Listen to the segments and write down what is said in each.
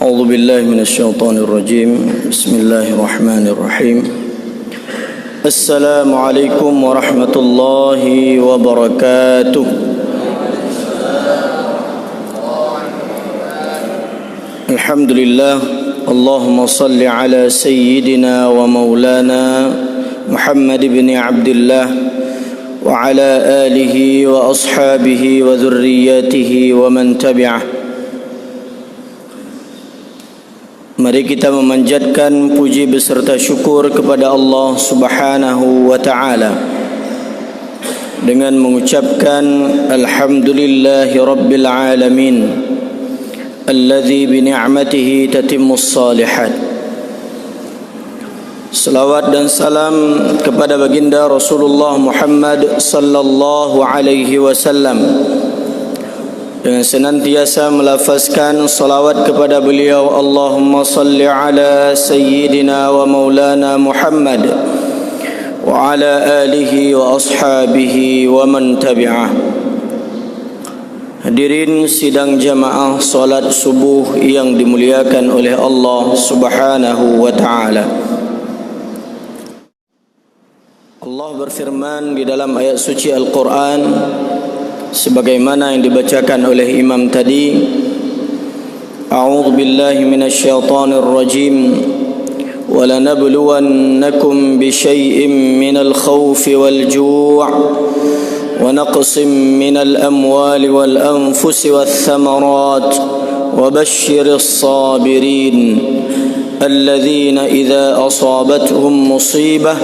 أعوذ بالله من الشيطان الرجيم بسم الله الرحمن الرحيم السلام عليكم ورحمة الله وبركاته الحمد لله اللهم صل على سيدنا ومولانا محمد بن عبد الله وعلى آله وأصحابه وذرياته ومن تبعه. Mari kita memanjatkan puji beserta syukur kepada Allah Subhanahu wa taala dengan mengucapkan alhamdulillahi rabbil alamin alladzi bi ni'matihi tatimmus shalihat. Salawat dan salam kepada baginda Rasulullah Muhammad sallallahu alaihi wasallam, dengan senantiasa melafazkan salawat kepada beliau. Allahumma salli ala sayyidina wa maulana Muhammad wa ala alihi wa ashabihi wa man tabi'ah. Hadirin sidang jamaah salat subuh yang dimuliakan oleh Allah Subhanahu wa taala. Allah berfirman di dalam ayat suci Al-Quran sebagaimana yang dibacakan oleh imam tadi. A'udzu billahi minasyaitonir rajim. Wa lanabluwannakum bisyai'in minal khawfi wal ju' wa naqsim minal amwali wal anfusi wath thamarat wa basyyiris sabirin alladhina idza asabatuhum musibah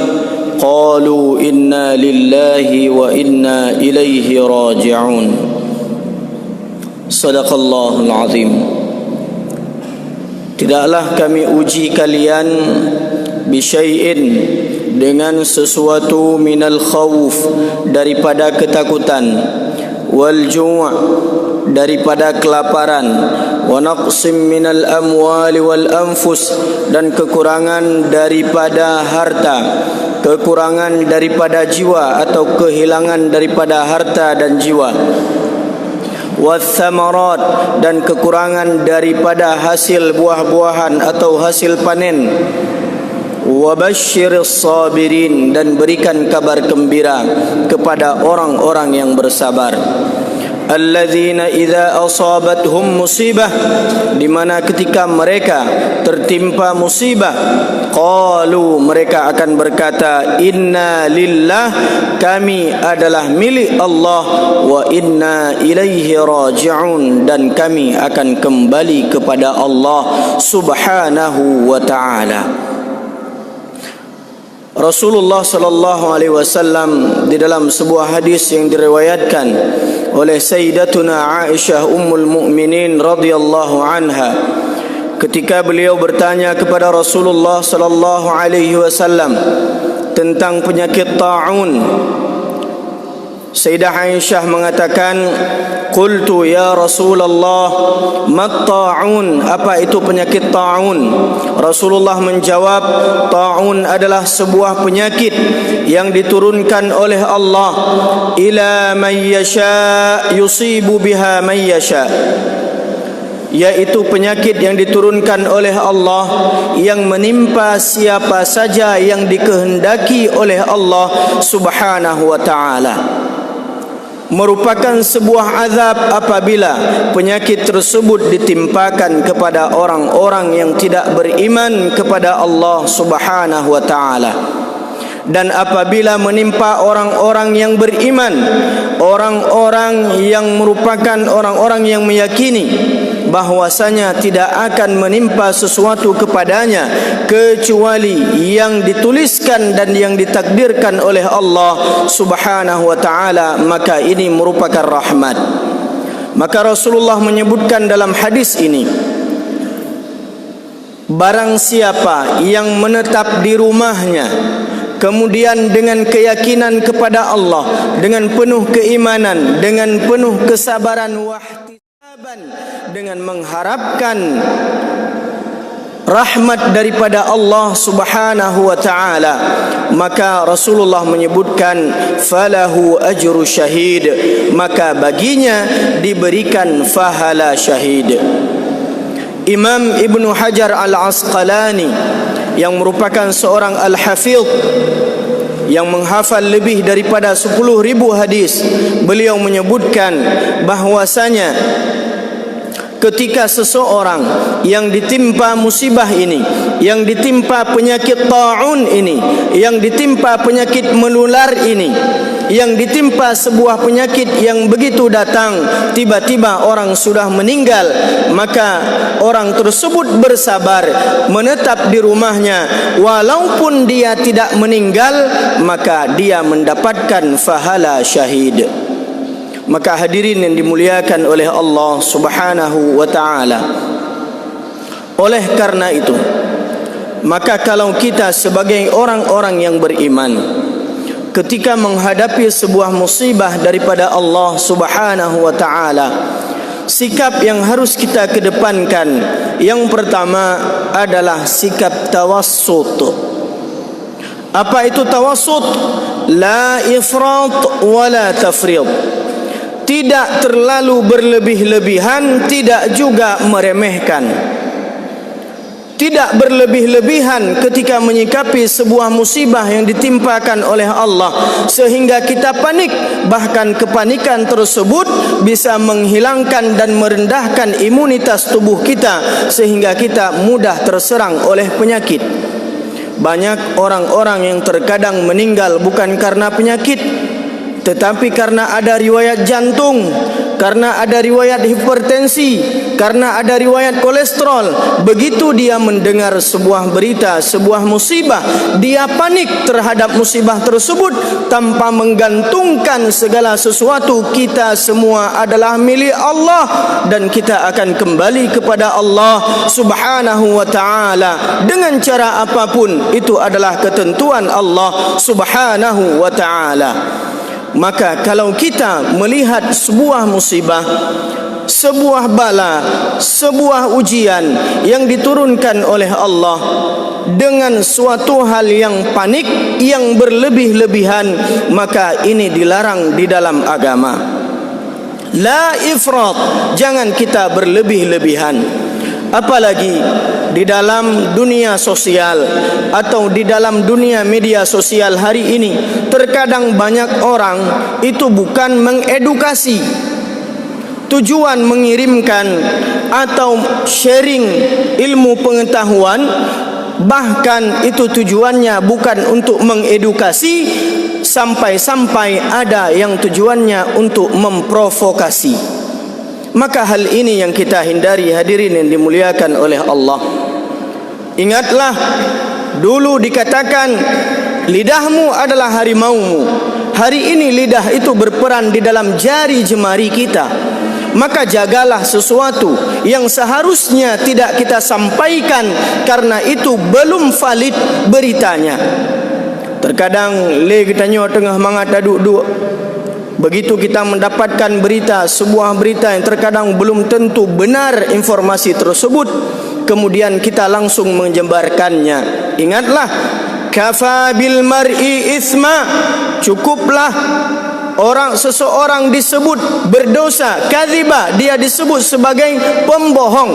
qalu inna lillahi wa inna ilaihi raji'un. Sadaqallahul azim. Tidaklah kami uji kalian bisyai'in, dengan sesuatu, minal khawf, daripada ketakutan, wal ju' daripada kelaparan, wa naqsim minal amwali wal anfus, dan kekurangan daripada harta, kekurangan daripada jiwa atau kehilangan daripada harta dan jiwa, wathamarat, dan kekurangan daripada hasil buah-buahan atau hasil panen, wabasyiris sabirin, dan berikan kabar gembira kepada orang-orang yang bersabar. Alladzina idza asabathum musibah, di mana ketika mereka tertimpa musibah, qalu, mereka akan berkata, inna lillah, kami adalah milik Allah, wa inna ilaihi raji'un, dan kami akan kembali kepada Allah Subhanahu wa taala. Rasulullah sallallahu alaihi wasallam di dalam sebuah hadis yang diriwayatkan oleh Sayyidatuna Aisyah Ummul Mukminin radhiyallahu anha, ketika beliau bertanya kepada Rasulullah sallallahu alaihi wasallam tentang penyakit ta'un, Sayyidah Aisyah mengatakan, qultu ya Rasulullah, mat ta'un, apa itu penyakit ta'un? Rasulullah menjawab, ta'un adalah sebuah penyakit yang diturunkan oleh Allah ila man yasha yusibu biha man yasha, yaitu penyakit yang diturunkan oleh Allah yang menimpa siapa saja yang dikehendaki oleh Allah Subhanahu wa taala. Merupakan sebuah azab apabila penyakit tersebut ditimpakan kepada orang-orang yang tidak beriman kepada Allah Subhanahu wa taala. Dan apabila menimpa orang-orang yang beriman, orang-orang yang merupakan orang-orang yang meyakini bahwasanya tidak akan menimpa sesuatu kepadanya kecuali yang dituliskan dan yang ditakdirkan oleh Allah Subhanahu wa taala, maka ini merupakan rahmat. Maka Rasulullah menyebutkan dalam hadis ini, barang siapa yang menetap di rumahnya kemudian dengan keyakinan kepada Allah, dengan penuh keimanan, dengan penuh kesabaran, wahtisaban, dengan mengharapkan rahmat daripada Allah Subhanahu wa taala, maka Rasulullah menyebutkan falahu ajru syahid, maka baginya diberikan pahala syahid. Imam Ibnu Hajar Al-Asqalani yang merupakan seorang al-hafidh yang menghafal lebih daripada 10,000 hadis, beliau menyebutkan bahwasanya ketika seseorang yang ditimpa musibah ini, yang ditimpa penyakit ta'un ini, yang ditimpa penyakit menular ini, yang ditimpa sebuah penyakit yang begitu datang, tiba-tiba orang sudah meninggal, maka orang tersebut bersabar, menetap di rumahnya, walaupun dia tidak meninggal, maka dia mendapatkan pahala syahid. Maka hadirin yang dimuliakan oleh Allah Subhanahu wa ta'ala, oleh karena itu, maka kalau kita sebagai orang-orang yang beriman, ketika menghadapi sebuah musibah daripada Allah Subhanahu wa ta'ala, sikap yang harus kita kedepankan yang pertama adalah sikap tawassut. Apa itu tawassut? La ifrat wa la tafrid. Tidak terlalu berlebih-lebihan, tidak juga meremehkan. Tidak berlebih-lebihan ketika menyikapi sebuah musibah yang ditimpakan oleh Allah sehingga kita panik. Bahkan kepanikan tersebut bisa menghilangkan dan merendahkan imunitas tubuh kita sehingga kita mudah terserang oleh penyakit. Banyak orang-orang yang terkadang meninggal bukan karena penyakit, tetapi karena ada riwayat jantung, karena ada riwayat hipertensi, karena ada riwayat kolesterol. Begitu dia mendengar sebuah berita, sebuah musibah, dia panik terhadap musibah tersebut tanpa menggantungkan segala sesuatu. Kita semua adalah milik Allah dan kita akan kembali kepada Allah Subhanahu wa ta'ala dengan cara apapun. Itu adalah ketentuan Allah Subhanahu wa ta'ala. Maka kalau kita melihat sebuah musibah, sebuah bala, sebuah ujian yang diturunkan oleh Allah dengan suatu hal yang panik, yang berlebih-lebihan, maka ini dilarang di dalam agama. La ifrat, jangan kita berlebih-lebihan. Apalagi di dalam dunia sosial atau di dalam dunia media sosial hari ini, terkadang banyak orang itu bukan mengedukasi, tujuan mengirimkan atau sharing ilmu pengetahuan, bahkan itu tujuannya bukan untuk mengedukasi, sampai-sampai ada yang tujuannya untuk memprovokasi. Maka hal ini yang kita hindari, hadirin yang dimuliakan oleh Allah. Ingatlah, dulu dikatakan lidahmu adalah harimaumu. Hari ini lidah itu berperan di dalam jari jemari kita. Maka jagalah sesuatu yang seharusnya tidak kita sampaikan karena itu belum valid beritanya. Terkadang kita tengah mangat duduk. Begitu kita mendapatkan berita, sebuah berita yang terkadang belum tentu benar informasi tersebut, kemudian kita langsung menyebarkannya. Ingatlah, kafa bil mar'i itsma, cukuplah seseorang disebut berdosa, kadziba, dia disebut sebagai pembohong.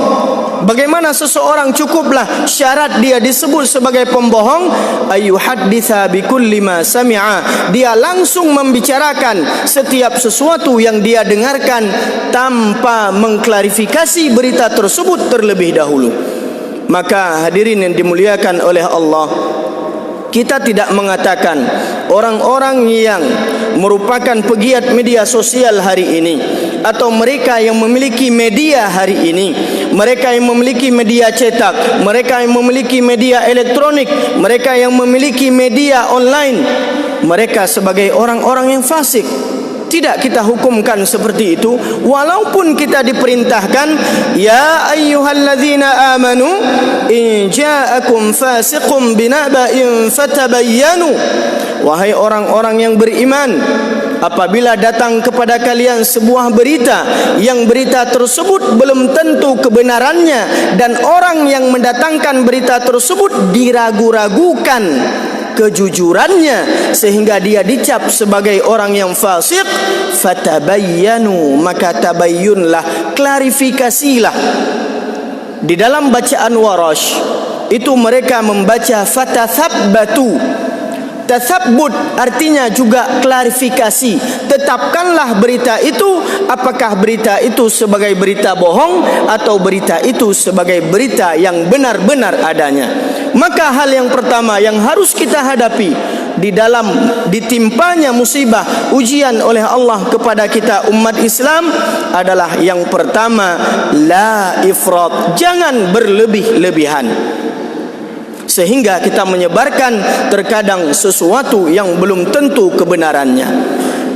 Bagaimana seseorang cukuplah syarat dia disebut sebagai pembohong? Ayyuhadditsa bikulli ma sami'a, dia langsung membicarakan setiap sesuatu yang dia dengarkan tanpa mengklarifikasi berita tersebut terlebih dahulu. Maka hadirin yang dimuliakan oleh Allah, kita tidak mengatakan orang-orang yang merupakan pegiat media sosial hari ini atau mereka yang memiliki media hari ini, mereka yang memiliki media cetak, mereka yang memiliki media elektronik, mereka yang memiliki media online, mereka sebagai orang-orang yang fasik. Tidak kita hukumkan seperti itu, walaupun kita diperintahkan, ya ayyuhalladzina amanu in ja'akum fasiqun binaba'in fatabayyanu, wahai orang-orang yang beriman, apabila datang kepada kalian sebuah berita yang berita tersebut belum tentu kebenarannya dan orang yang mendatangkan berita tersebut diragu-ragukan kejujurannya sehingga dia dicap sebagai orang yang fasik, fatabayyanu, maka tabayyunlah, klarifikasilah. Di dalam bacaan Warash itu mereka membaca fatathabbatu. Tathabbut artinya juga klarifikasi. Tetapkanlah berita itu, apakah berita itu sebagai berita bohong atau berita itu sebagai berita yang benar-benar adanya. Maka hal yang pertama yang harus kita hadapi di dalam ditimpanya musibah ujian oleh Allah kepada kita umat Islam adalah yang pertama, la ifrat, jangan berlebih-lebihan sehingga kita menyebarkan terkadang sesuatu yang belum tentu kebenarannya.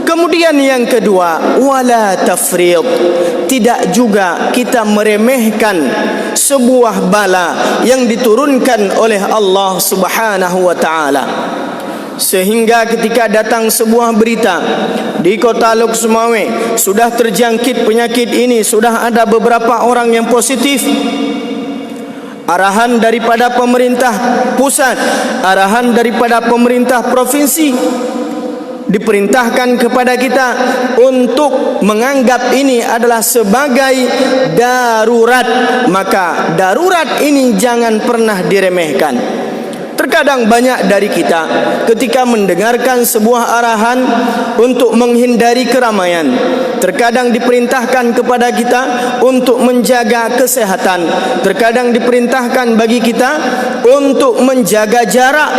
Kemudian yang kedua, wala tafrid, tidak juga kita meremehkan sebuah bala yang diturunkan oleh Allah Subhanahu wa taala. Sehingga ketika datang sebuah berita di kota Lok Sumawe sudah terjangkit penyakit ini, sudah ada beberapa orang yang positif, arahan daripada pemerintah pusat, arahan daripada pemerintah provinsi diperintahkan kepada kita untuk menganggap ini adalah sebagai darurat. Maka darurat ini jangan pernah diremehkan. Terkadang banyak dari kita ketika mendengarkan sebuah arahan untuk menghindari keramaian, terkadang diperintahkan kepada kita untuk menjaga kesehatan, terkadang diperintahkan bagi kita untuk menjaga jarak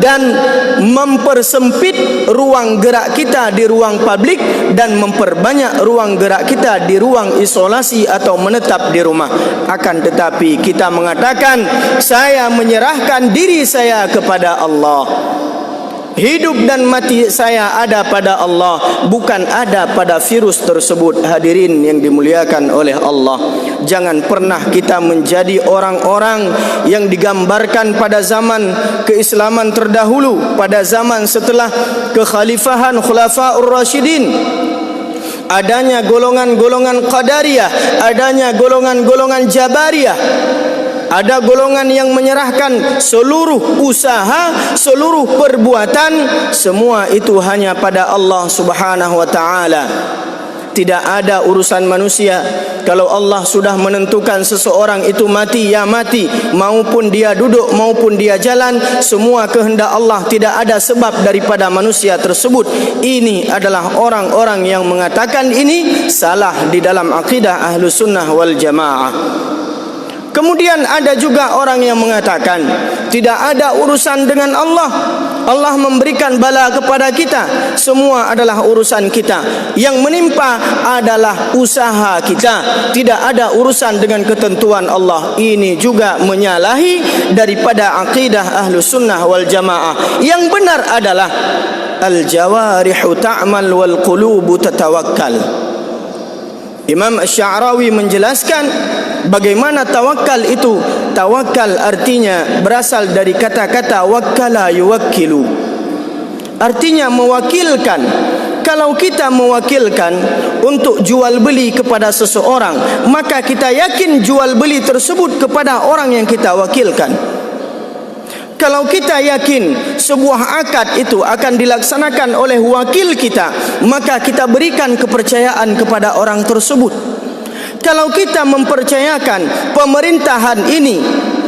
dan mempersempit ruang gerak kita di ruang publik dan memperbanyak ruang gerak kita di ruang isolasi atau menetap di rumah. Akan tetapi kita mengatakan, saya menyerahkan diri saya kepada Allah. Hidup dan mati saya ada pada Allah, bukan ada pada virus tersebut. Hadirin yang dimuliakan oleh Allah, jangan pernah kita menjadi orang-orang yang digambarkan pada zaman keislaman terdahulu, pada zaman setelah kekhalifahan Khulafaur Rasyidin. Adanya golongan-golongan Qadariyah, adanya golongan-golongan Jabariyah. Ada golongan yang menyerahkan seluruh usaha, seluruh perbuatan, semua itu hanya pada Allah Subhanahu wa taala. Tidak ada urusan manusia. Kalau Allah sudah menentukan seseorang itu mati, ya mati. Maupun dia duduk, maupun dia jalan, semua kehendak Allah. Tidak ada sebab daripada manusia tersebut. Ini adalah orang-orang yang mengatakan ini salah di dalam akidah Ahlus Sunnah wal Jamaah. Kemudian ada juga orang yang mengatakan tidak ada urusan dengan Allah. Allah memberikan bala kepada kita, semua adalah urusan kita. Yang menimpa adalah usaha kita, tidak ada urusan dengan ketentuan Allah. Ini juga menyalahi daripada akidah Ahlus Sunnah wal Jamaah. Yang benar adalah al-jawarihu ta'mal wal qulubu tatawakkal. Imam Asy-Sya'rawi menjelaskan bagaimana tawakal itu. Tawakal artinya berasal dari kata-kata wakkala yuwakkilu, artinya mewakilkan. Kalau kita mewakilkan untuk jual beli kepada seseorang, maka kita yakin jual beli tersebut kepada orang yang kita wakilkan. Kalau kita yakin sebuah akad itu akan dilaksanakan oleh wakil kita, maka kita berikan kepercayaan kepada orang tersebut. Kalau kita mempercayakan pemerintahan ini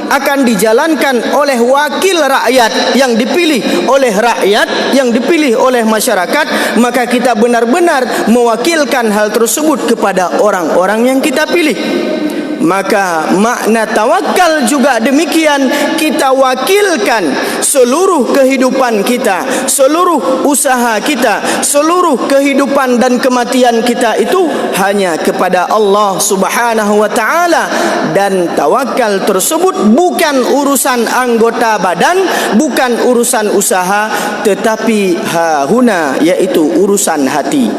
akan dijalankan oleh wakil rakyat yang dipilih oleh rakyat, yang dipilih oleh masyarakat, maka kita benar-benar mewakilkan hal tersebut kepada orang-orang yang kita pilih. Maka makna tawakal juga demikian, kita wakilkan seluruh kehidupan kita, seluruh usaha kita, seluruh kehidupan dan kematian kita itu hanya kepada Allah Subhanahu wa taala. Dan tawakal tersebut bukan urusan anggota badan, bukan urusan usaha, tetapi hahuna, yaitu urusan hati.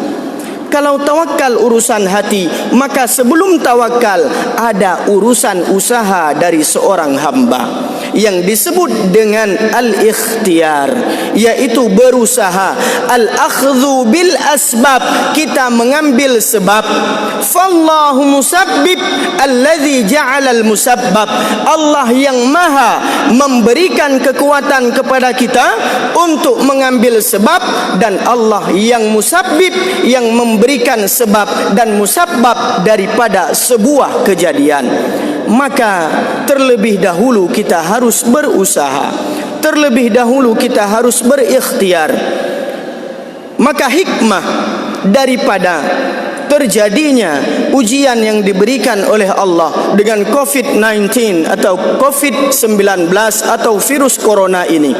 Kalau tawakal urusan hati, maka sebelum tawakal ada urusan usaha dari seorang hamba yang disebut dengan al-ikhtiyar, yaitu berusaha. Al-akhdhu bil asbab, kita mengambil sebab. Fallahu musabbib alladhi ja'alal musabbab, Allah yang maha memberikan kekuatan kepada kita untuk mengambil sebab, dan Allah yang musabbib, yang memberikan sebab dan musabbab daripada sebuah kejadian. maka terlebih dahulu kita harus berusaha, terlebih dahulu kita harus berikhtiar. Maka hikmah daripada terjadinya ujian yang diberikan oleh Allah dengan COVID-19 atau COVID-19 atau virus corona ini,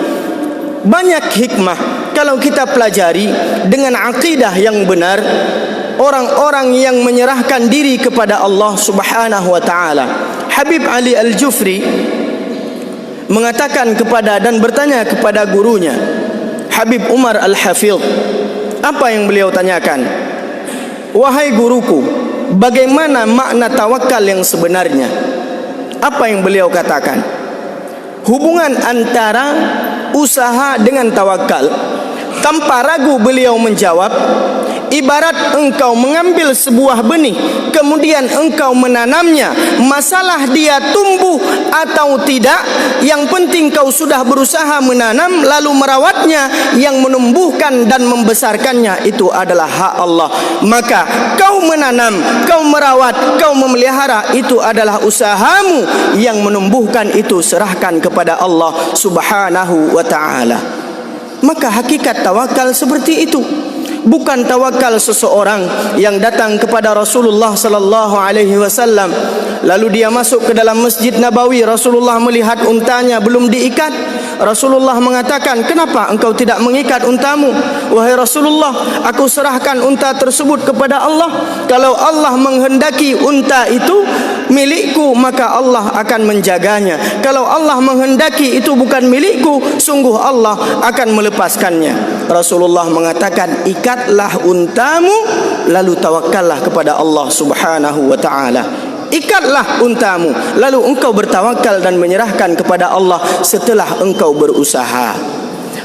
banyak hikmah kalau kita pelajari dengan akidah yang benar. Orang-orang yang menyerahkan diri kepada Allah Subhanahu wa taala. Habib Ali Al-Jufri mengatakan kepada dan bertanya kepada gurunya Habib Umar Al-Hafidh, apa yang beliau tanyakan? Wahai guruku, bagaimana makna tawakal yang sebenarnya? Apa yang beliau katakan? Hubungan antara usaha dengan tawakal. Tanpa ragu beliau menjawab, ibarat engkau mengambil sebuah benih, kemudian engkau menanamnya. Masalah dia tumbuh atau tidak, yang penting kau sudah berusaha menanam lalu merawatnya. Yang menumbuhkan dan membesarkannya itu adalah hak Allah. Maka kau menanam, kau merawat, kau memelihara, itu adalah usahamu. Yang menumbuhkan itu serahkan kepada Allah Subhanahu wa ta'ala. Maka hakikat tawakal seperti itu. Bukan tawakal seseorang yang datang kepada Rasulullah sallallahu alaihi wasallam, lalu dia masuk ke dalam Masjid Nabawi. Rasulullah melihat untanya belum diikat. Rasulullah mengatakan, kenapa engkau tidak mengikat untamu? Wahai Rasulullah, aku serahkan unta tersebut kepada Allah. Kalau Allah menghendaki unta itu milikku, maka Allah akan menjaganya. Kalau Allah menghendaki itu bukan milikku, sungguh Allah akan melepaskannya. Rasulullah mengatakan, ikatlah untamu lalu tawakkallah kepada Allah Subhanahu wa ta'ala. Ikatlah untamu lalu engkau bertawakal dan menyerahkan kepada Allah setelah engkau berusaha.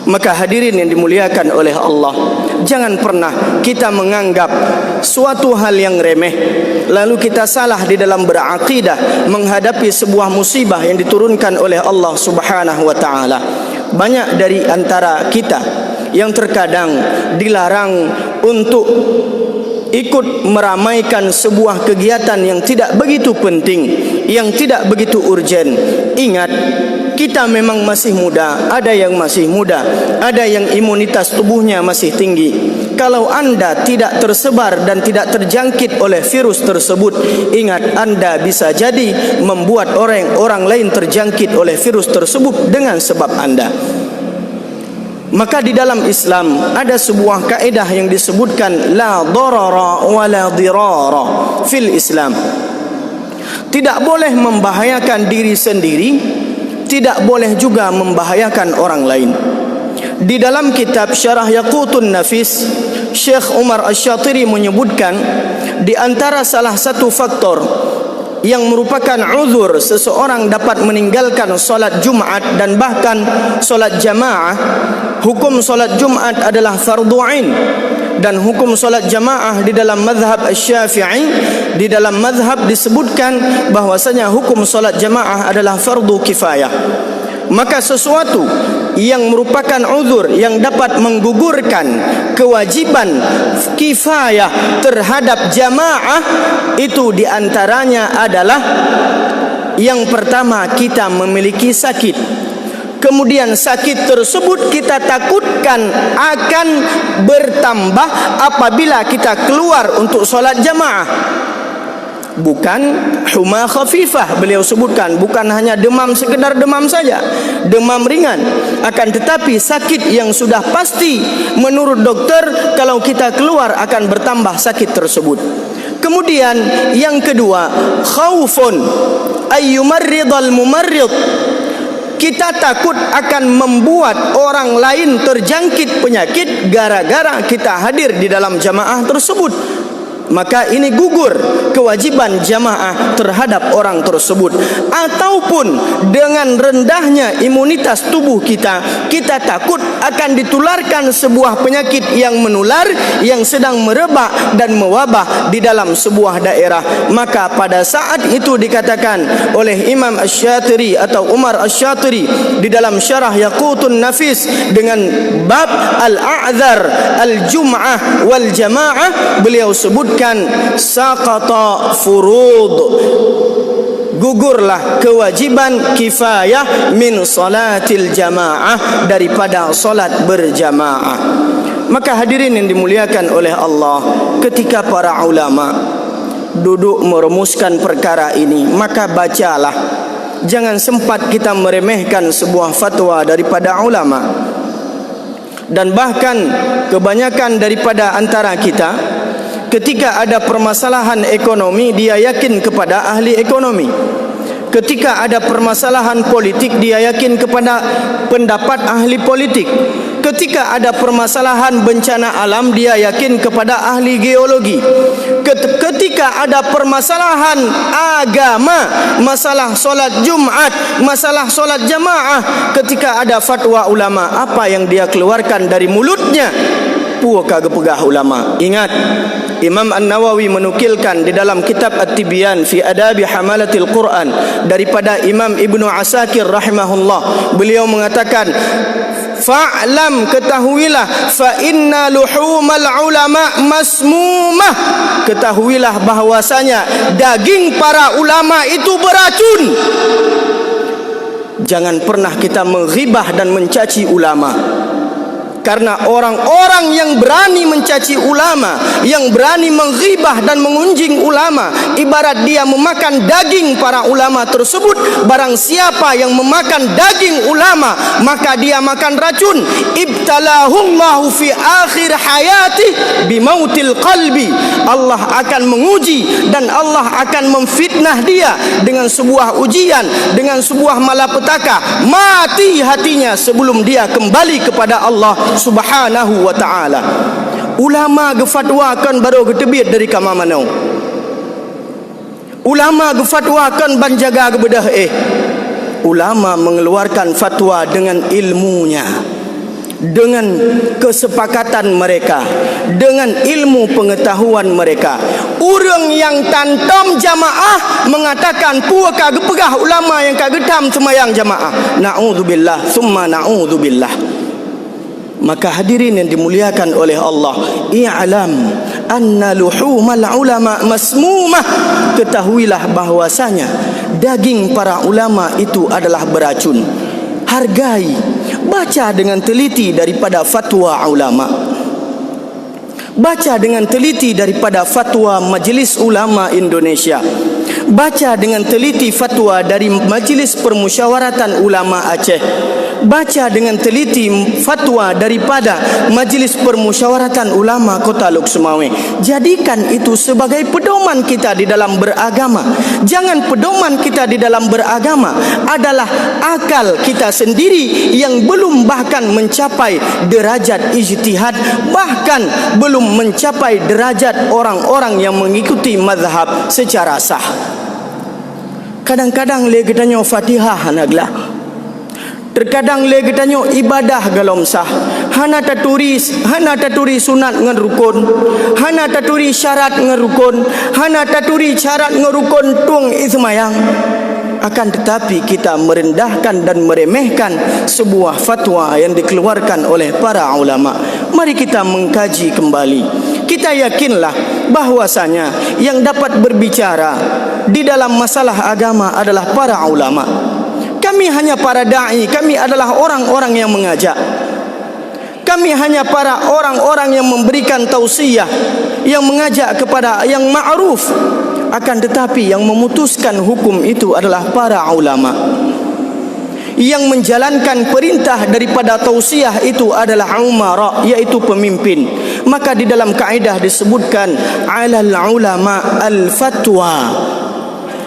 Maka hadirin yang dimuliakan oleh Allah, jangan pernah kita menganggap suatu hal yang remeh lalu kita salah di dalam berakidah menghadapi sebuah musibah yang diturunkan oleh Allah Subhanahu wa ta'ala. Banyak dari antara kita yang terkadang dilarang untuk ikut meramaikan sebuah kegiatan yang tidak begitu penting, yang tidak begitu urgen. Ingat, kita memang masih muda, ada yang masih muda, ada yang imunitas tubuhnya masih tinggi. Kalau anda tidak tersebar dan tidak terjangkit oleh virus tersebut, ingat, anda bisa jadi membuat orang lain terjangkit oleh virus tersebut dengan sebab anda. Maka di dalam Islam ada sebuah kaidah yang disebutkan la darara wa la dirara fil Islam. Tidak boleh membahayakan diri sendiri, tidak boleh juga membahayakan orang lain. Di dalam kitab Syarah Yaqutun Nafis, Syekh Umar Asy-Syatiri menyebutkan di antara salah satu faktor yang merupakan uzur seseorang dapat meninggalkan solat Jumat dan bahkan solat jamaah. Hukum solat Jumat adalah fardu ain, dan hukum solat jamaah di dalam mazhab Asy-Syafi'i, di dalam mazhab disebutkan bahwasanya hukum solat jamaah adalah fardu kifayah. Maka sesuatu yang merupakan uzur yang dapat menggugurkan kewajiban kifayah terhadap jamaah itu diantaranya adalah yang pertama, kita memiliki sakit. Kemudian sakit tersebut kita takutkan akan bertambah apabila kita keluar untuk solat jamaah. Bukan huma khafifah, beliau sebutkan, bukan hanya demam, sekedar demam saja, demam ringan, akan tetapi sakit yang sudah pasti menurut dokter kalau kita keluar akan bertambah sakit tersebut. Kemudian yang kedua, khaufun ayyumarridal mumarrid. Kita takut akan membuat orang lain terjangkit penyakit gara-gara kita hadir di dalam jamaah tersebut. Maka ini gugur kewajiban jamaah terhadap orang tersebut. Ataupun dengan rendahnya imunitas tubuh kita, kita takut akan ditularkan sebuah penyakit yang menular, yang sedang merebak dan mewabah di dalam sebuah daerah. Maka pada saat itu dikatakan oleh Imam Asy-Syatiri atau Umar Asy-Syatiri di dalam Syarah Yaqutun Nafis dengan bab al-a'dzar al-jum'ah wal jamaah, beliau sebut saqata furud, gugurlah kewajiban kifayah min salatil jamaah, daripada solat berjamaah. Maka hadirin yang dimuliakan oleh Allah, ketika para ulama duduk merumuskan perkara ini, maka bacalah. Jangan sempat kita meremehkan sebuah fatwa daripada ulama. Dan bahkan kebanyakan daripada antara kita, ketika ada permasalahan ekonomi, dia yakin kepada ahli ekonomi. Ketika ada permasalahan politik, dia yakin kepada pendapat ahli politik. Ketika ada permasalahan bencana alam, dia yakin kepada ahli geologi. Ketika ada permasalahan agama, masalah solat Jumat, masalah solat jamaah, ketika ada fatwa ulama, apa yang dia keluarkan dari mulutnya? Puak kagak ulama. Ingat, Imam An-Nawawi menukilkan di dalam kitab At-Tibyan fi Adabi Hamalatil Quran daripada Imam Ibnu Asakir rahimahullah. Beliau mengatakan, fa'lam, ketahuilah, fa inna luhumal ulama masmumah, ketahuilah bahwasanya daging para ulama itu beracun. Jangan pernah kita menghibah dan mencaci ulama. Karena orang-orang yang berani mencaci ulama, yang berani menghibah dan mengunjing ulama, ibarat dia memakan daging para ulama tersebut. Barang siapa yang memakan daging ulama, maka dia makan racun. Ibtalahullahu fi akhir hayati bimautil qalbi. Allah akan menguji dan Allah akan memfitnah dia dengan sebuah ujian, dengan sebuah malapetaka. Mati hatinya sebelum dia kembali kepada Allah Subhanahu wa ta'ala. Ulama gefatwakan baru getebit dari kamar mana. Ulama gefatwakan banjaga gebedah ulama mengeluarkan fatwa dengan ilmunya, dengan kesepakatan mereka, dengan ilmu pengetahuan mereka. Orang yang tantam jamaah mengatakan puak kagak pegah ulama yang kagak tam semayang jamaah. Na'udzubillah summa na'udzubillah. Maka hadirin yang dimuliakan oleh Allah, i'lam anna luhumal ulama masmumah, ketahuilah bahwasanya daging para ulama itu adalah beracun. Hargai, baca dengan teliti daripada fatwa ulama, baca dengan teliti daripada fatwa Majelis Ulama Indonesia, baca dengan teliti fatwa dari Majelis Permusyawaratan Ulama Aceh, baca dengan teliti fatwa daripada Majelis Permusyawaratan Ulama Kota Luk Sumawe. Jadikan itu sebagai pedoman kita di dalam beragama. Jangan pedoman kita di dalam beragama adalah akal kita sendiri yang belum bahkan mencapai derajat ijtihad, bahkan belum mencapai derajat orang-orang yang mengikuti mazhab secara sah. Kadang-kadang le getanyo Fatihah hanaglah, terkadang le getanyo ibadah galom sah, hana taturi sunat ngan rukun, hana taturi syarat ngan rukun, hana taturi syarat ngan rukun tung ismayang. Akan tetapi kita merendahkan dan meremehkan sebuah fatwa yang dikeluarkan oleh para ulama. Mari kita mengkaji kembali. Kita yakinlah bahwasanya yang dapat berbicara di dalam masalah agama adalah para ulama. Kami hanya para da'i, kami adalah orang-orang yang mengajak. Kami hanya para orang-orang yang memberikan tausiah, yang mengajak kepada yang ma'ruf. Akan tetapi yang memutuskan hukum itu adalah para ulama. Yang menjalankan perintah daripada tausiah itu adalah umara, yaitu pemimpin. Maka di dalam kaedah disebutkan alal ulama al-fatwa,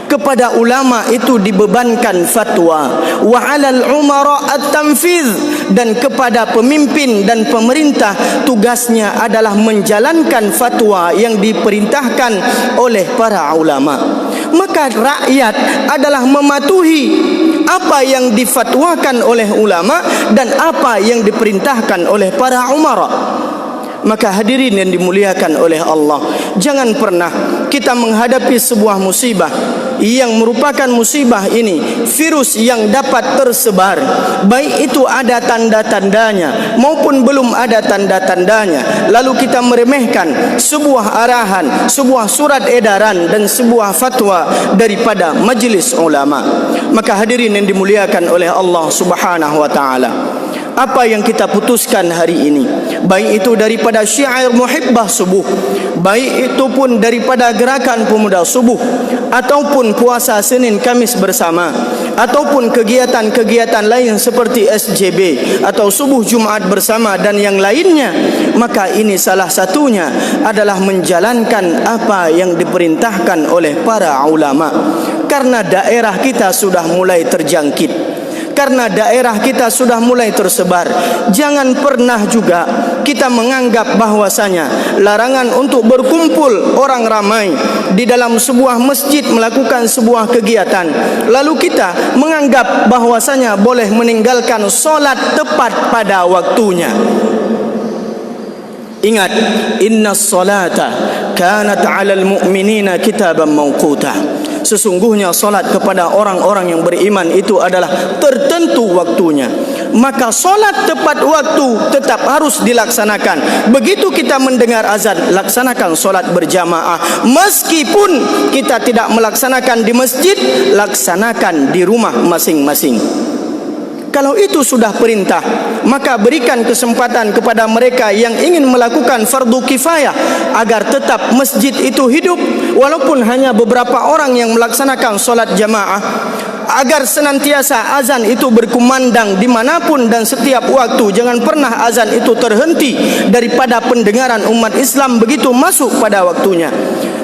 kepada ulama itu dibebankan fatwa, wa 'alal umara at-tanfidz, dan kepada pemimpin dan pemerintah tugasnya adalah menjalankan fatwa yang diperintahkan oleh para ulama. Maka rakyat adalah mematuhi apa yang difatwakan oleh ulama dan apa yang diperintahkan oleh para umara. Maka hadirin yang dimuliakan oleh Allah, jangan pernah kita menghadapi sebuah musibah yang merupakan musibah ini, virus yang dapat tersebar, baik itu ada tanda-tandanya maupun belum ada tanda-tandanya, lalu kita meremehkan sebuah arahan, sebuah surat edaran dan sebuah fatwa daripada majlis ulama. Maka hadirin yang dimuliakan oleh Allah Subhanahu wa taala, apa yang kita putuskan hari ini, baik itu daripada syiar muhibbah subuh, baik itu pun daripada gerakan pemuda subuh, ataupun puasa Senin Kamis bersama, ataupun kegiatan-kegiatan lain seperti SJB atau subuh Jumaat bersama dan yang lainnya, maka ini salah satunya adalah menjalankan apa yang diperintahkan oleh para ulama. Karena daerah kita sudah mulai terjangkit, karena daerah kita sudah mulai tersebar, jangan pernah juga kita menganggap bahwasanya larangan untuk berkumpul orang ramai di dalam sebuah masjid melakukan sebuah kegiatan, lalu kita menganggap bahwasanya boleh meninggalkan solat tepat pada waktunya. Ingat, innas salata kanat 'alal mu'minina kitaban mawquta. Sesungguhnya solat kepada orang-orang yang beriman itu adalah tertentu waktunya. Maka solat tepat waktu tetap harus dilaksanakan. Begitu kita mendengar azan, laksanakan solat berjamaah. Meskipun kita tidak melaksanakan di masjid, laksanakan di rumah masing-masing. Kalau itu sudah perintah, maka berikan kesempatan kepada mereka yang ingin melakukan fardu kifayah agar tetap masjid itu hidup, walaupun hanya beberapa orang yang melaksanakan solat jamaah, agar senantiasa azan itu berkumandang dimanapun dan setiap waktu. Jangan pernah azan itu terhenti daripada pendengaran umat Islam begitu masuk pada waktunya.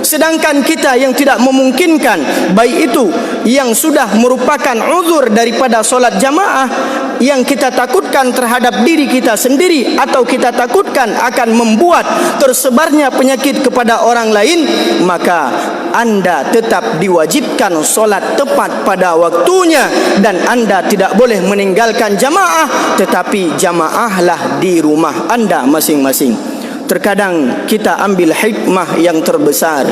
Sedangkan kita yang tidak memungkinkan, baik itu yang sudah merupakan uzur daripada solat jamaah, yang kita takutkan terhadap diri kita sendiri atau kita takutkan akan membuat tersebarnya penyakit kepada orang lain, maka Anda tetap diwajibkan solat tepat pada waktunya dan Anda tidak boleh meninggalkan jamaah, tetapi jamaahlah di rumah Anda masing-masing. Terkadang kita ambil hikmah yang terbesar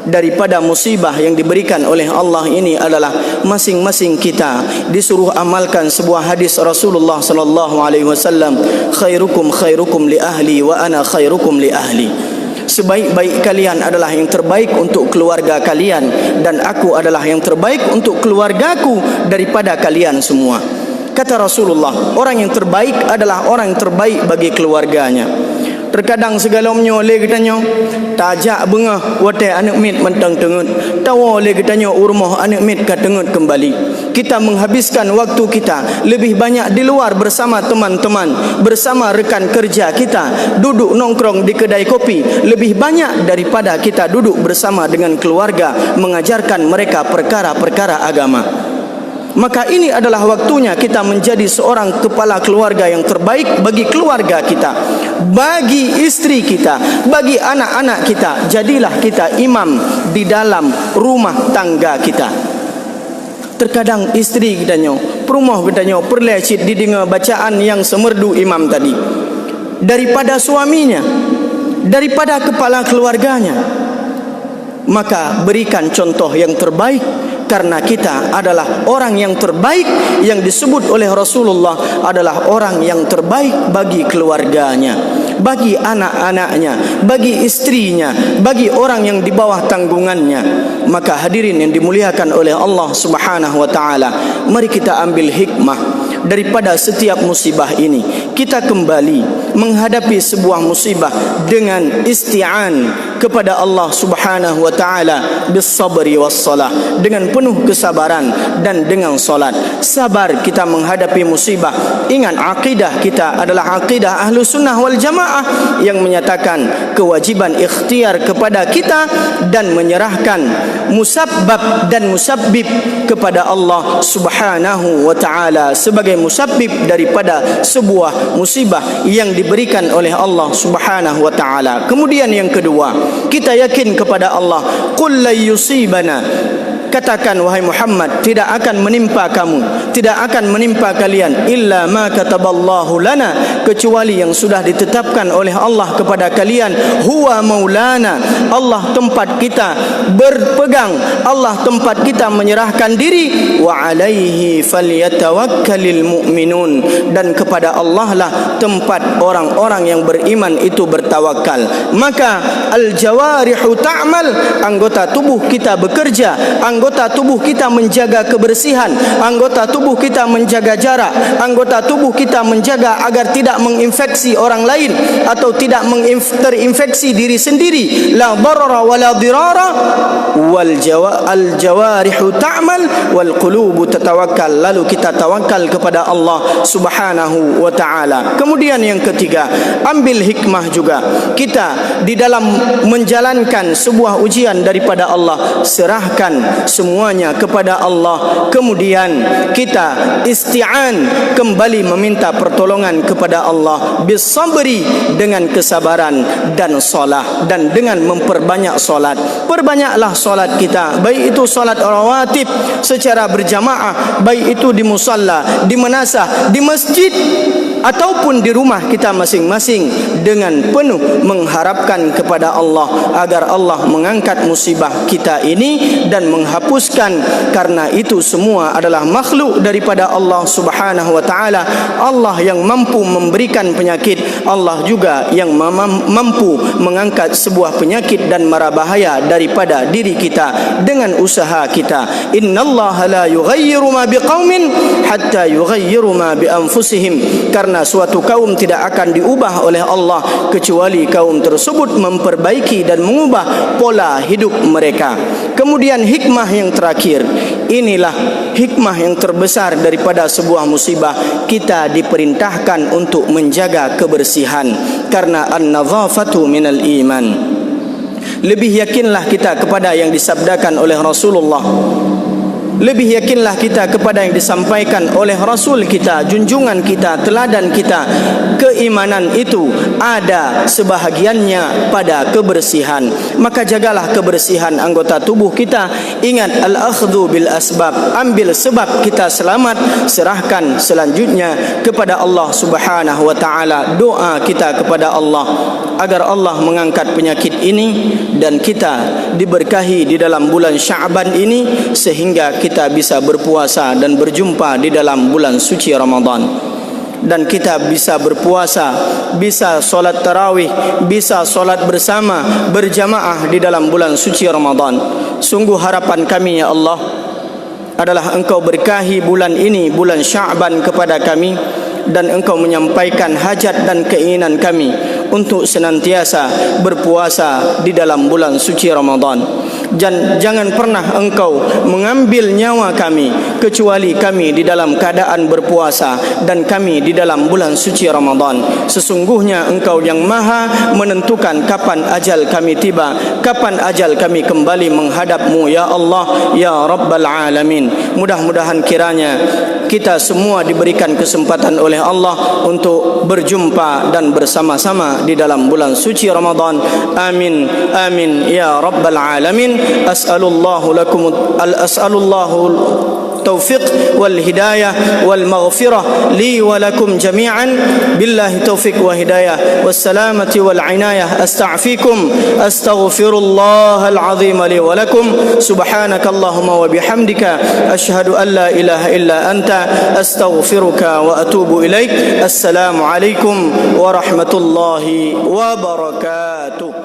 daripada musibah yang diberikan oleh Allah ini adalah masing-masing kita disuruh amalkan sebuah hadis Rasulullah sallallahu alaihi wasallam, khairukum khairukum li ahli wa ana khairukum li ahli. Sebaik-baik kalian adalah yang terbaik untuk keluarga kalian dan aku adalah yang terbaik untuk keluargaku daripada kalian semua. Kata Rasulullah, orang yang terbaik adalah orang yang terbaik bagi keluarganya. Terkadang segala menyoleh katanya, tajak bengah watai anak mit mentang tengut, tawa oleh katanya urmah anak mit katengut kembali. Kita menghabiskan waktu kita lebih banyak di luar bersama teman-teman, bersama rekan kerja kita, duduk nongkrong di kedai kopi, lebih banyak daripada kita duduk bersama dengan keluarga mengajarkan mereka perkara-perkara agama. Maka ini adalah waktunya kita menjadi seorang kepala keluarga yang terbaik bagi keluarga kita, bagi istri kita, bagi anak-anak kita. Jadilah kita imam di dalam rumah tangga kita. Terkadang istri katanya, perumah katanya, perlecit didengar bacaan yang semerdu imam tadi daripada suaminya, daripada kepala keluarganya. Maka berikan contoh yang terbaik, karena kita adalah orang yang terbaik yang disebut oleh Rasulullah adalah orang yang terbaik bagi keluarganya, bagi anak-anaknya, bagi istrinya, bagi orang yang di bawah tanggungannya. Maka hadirin yang dimuliakan oleh Allah Subhanahu wa taala, mari kita ambil hikmah daripada setiap musibah ini. Kita kembali menghadapi sebuah musibah dengan isti'an kepada Allah Subhanahu wa taala bis-sabri was-salah, dengan penuh kesabaran dan dengan solat. Sabar kita menghadapi musibah. Ingat, akidah kita adalah akidah ahlu sunnah wal jamaah yang menyatakan kewajiban ikhtiar kepada kita dan menyerahkan musabbab dan musabbib kepada Allah Subhanahu wa taala sebagai musabbib daripada sebuah musibah yang diberikan oleh Allah Subhanahu wa taala. Kemudian yang kedua, kita yakin kepada Allah, qul la yusibana katakan wahai Muhammad, tidak akan menimpa kamu, tidak akan menimpa kalian illa ma kataballahu lana, kecuali yang sudah ditetapkan oleh Allah kepada kalian. Huwa maulana, Allah tempat kita berpegang, Allah tempat kita menyerahkan diri. Wa alaihi falyatawakkalul mu'minun, dan kepada Allah lah tempat orang-orang yang beriman itu bertawakal. Maka al-jawarihu ta'mal, anggota tubuh kita bekerja, anggota tubuh kita menjaga kebersihan, anggota tubuh kita menjaga jarak, anggota tubuh kita menjaga agar tidak menginfeksi orang lain atau tidak terinfeksi diri sendiri. La darara wa la dirara, wal jawarihu ta'mal wal qulubu tatawakkal. Lalu kita tawakal kepada Allah Subhanahu wa ta'ala. Kemudian yang ketiga, ambil hikmah juga kita di dalam menjalankan sebuah ujian daripada Allah, serahkan semuanya kepada Allah. Kemudian kita isti'an, kembali meminta pertolongan kepada Allah, bisabri, dengan kesabaran, dan solat, dan dengan memperbanyak solat. Perbanyaklah solat kita, baik itu solat rawatib secara berjamaah, baik itu di musalla, di manasah, di masjid, ataupun di rumah kita masing-masing, dengan penuh mengharapkan kepada Allah agar Allah mengangkat musibah kita ini dan menghapuskan, karena itu semua adalah makhluk daripada Allah Subhanahu wa ta'ala. Allah yang mampu memberikan penyakit, Allah juga yang mampu mengangkat sebuah penyakit dan mara bahaya daripada diri kita dengan usaha kita. Innallaha la yughayyiru ma biqaumin hatta yughayyiru ma bi anfusihim, karena suatu kaum tidak akan diubah oleh Allah kecuali kaum tersebut memperbaiki dan mengubah pola hidup mereka. Kemudian hikmah yang terakhir, inilah hikmah yang terbesar daripada sebuah musibah. Kita diperintahkan untuk menjaga kebersihan, karena an-nadhafatu minal iman. Lebih yakinlah kita kepada yang disabdakan oleh Rasulullah, lebih yakinlah kita kepada yang disampaikan oleh Rasul kita, junjungan kita, teladan kita. Keimanan itu ada sebahagiannya pada kebersihan. Maka jagalah kebersihan anggota tubuh kita. Ingat al-akhdhu bil asbab, ambil sebab kita selamat, serahkan selanjutnya kepada Allah Subhanahu wa ta'ala. Doa kita kepada Allah agar Allah mengangkat penyakit ini dan kita diberkahi di dalam bulan Sya'ban ini, sehingga kita bisa berpuasa dan berjumpa di dalam bulan suci Ramadan, dan kita bisa berpuasa, bisa solat tarawih, bisa solat bersama berjamaah di dalam bulan suci Ramadan. Sungguh harapan kami ya Allah adalah Engkau berkahi bulan ini, bulan Sya'ban, kepada kami, dan Engkau menyampaikan hajat dan keinginan kami untuk senantiasa berpuasa di dalam bulan suci Ramadan. Dan jangan pernah Engkau mengambil nyawa kami kecuali kami di dalam keadaan berpuasa dan kami di dalam bulan suci Ramadan. Sesungguhnya Engkau yang maha menentukan kapan ajal kami tiba, kapan ajal kami kembali menghadap-Mu ya Allah ya Rabbal Alamin. Mudah-mudahan kiranya kita semua diberikan kesempatan oleh Allah untuk berjumpa dan bersama-sama di dalam bulan suci Ramadan. Amin amin ya Rabbal Alamin. As'alullahu التوفيق والهداية والمغفرة لي ولكم جميعا. بالله توفيق وهداية والسلامة والعناية. أستعفيكم أستغفر الله العظيم لي ولكم. سبحانك اللهم وبحمدك أشهد أن لا إله إلا أنت أستغفرك وأتوب إليك. السلام عليكم ورحمة الله وبركاته.